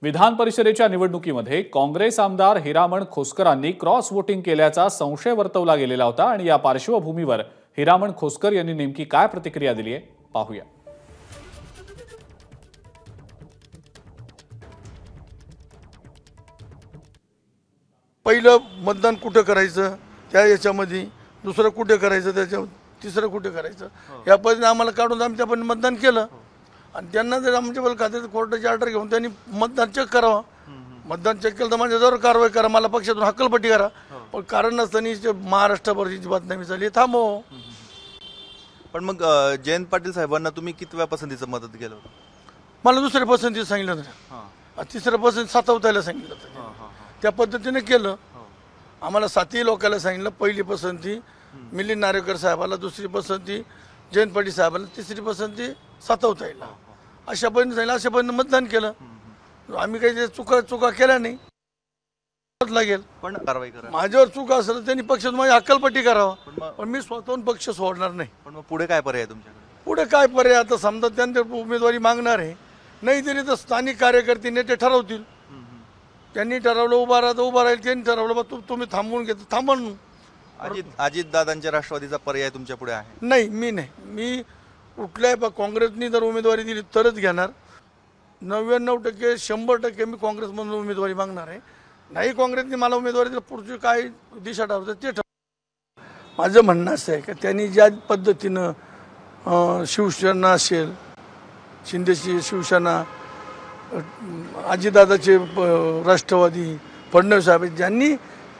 विधान परिषदेच्या निवडणुकीमध्ये काँग्रेस आमदार हिरामण खोसकरांनी क्रॉस वोटिंग केल्याचा संशय वर्तवला गेलेला होता आणि या पार्श्वभूमीवर हिरामण खोसकर यांनी नेमकी काय प्रतिक्रिया दिली आहे पाहूया। पहिलं मतदान कुठे करायचं त्या याच्यामध्ये, दुसरं कुठे करायचं त्याच्या तिसरं कुठे करायचं या पद्धतीने आम्हाला काढून आम्ही त्यापणे मतदान केलं आणि त्यांना जर आमच्याबद्दल खात्यात कोर्टाची ऑर्डर घेऊन त्यांनी मतदान चेक करावं। मतदान चेक केलं तर माझ्याजवळ कारवाई करा, मला पक्षातून हक्कलपट्टी करा, पण कारण नसताना महाराष्ट्रभरची जी बदनामी झाली थांबव। पण मग जयंत पाटील साहेबांना तुम्ही कितव्या पसंतीचं मदत केलं? मला दुसऱ्या पसंती सांगितलं होतं, तिसऱ्या पसंती सातवतायला सांगितलं होतं, त्या पद्धतीने केलं। आम्हाला 7ही लोकांना सांगितलं, पहिली पसंती मिलिंद नार्वेकर साहेबाला, दुसरी पसंती जयंत पाटील साहेबाला, तिसरी पसंती सातवतायला, अशा पद्धतीने सांगितलं। अशा पद्धतीने मतदान केलं। आम्ही काही चुका केल्या नाही लागेल, पण कारवाई करा। माझ्यावर चुका असेल तर त्यांनी पक्षात माझी हक्कलपट्टी करावं, पण मी स्वतःहून पक्ष सोडणार नाही। पण मग पुढे काय पर्याय तुमच्याकडे? पुढे काय पर्याय, आता समजा त्यांच्या उमेदवारी मागणार आहे, नाही दिली तर स्थानिक कार्यकर्ते नेते ठरवतील। त्यांनी ठरवलं उभा राहील, त्यांनी ठरवलं बा तुम्ही थांबवून घेतो थांबून। अजित दादांच्या राष्ट्रवादीचा पर्याय तुमच्या पुढे आहे? नाही, मी नाही, मी कुठल्याही काँग्रेसनी जर उमेदवारी दिली तरच घेणार। 99% 100% मी काँग्रेसमधून उमेदवारी मागणार आहे। नाही काँग्रेसने मला उमेदवारी दिली, पुढची काय दिशा ठरवतं ते ठरव। माझं म्हणणं असं आहे की त्यांनी ज्या पद्धतीनं शिवसेना असेल, शिंदेची शिवसेना, अजितदादाचे राष्ट्रवादी, फडणवीस साहेब, ज्यांनी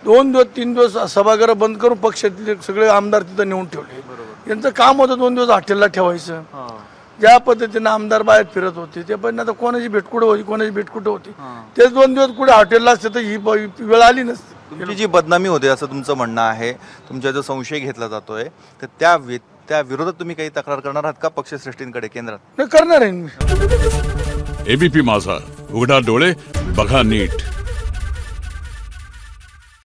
2 दिवस 3 दिवस सभागृह बंद करून पक्षातले सगळे आमदार तिथं नेऊन ठेवले। यांचं काम होतं 2 दिवस हॉटेलला ठेवायचं। ज्या पद्धतीनं आमदार बाहेर फिरत होते ते पण आता कोणाची भेट कुठे होती, कोणाची भेट कुठे होती, तेच 2 दिवस कुठे हॉटेलला असते तर ही वेळ आली नसती। तुमची जी बदनामी होते असं तुमचं म्हणणं आहे, तुमचा जो संशय घेतला जातोय, तर त्या विरोधात तुम्ही काही तक्रार करणार आहात का पक्षश्रेष्ठींकडे, केंद्रात? नाही करणार आहे मी। एबीपी माझा, उघडा डोळे बघा नीट।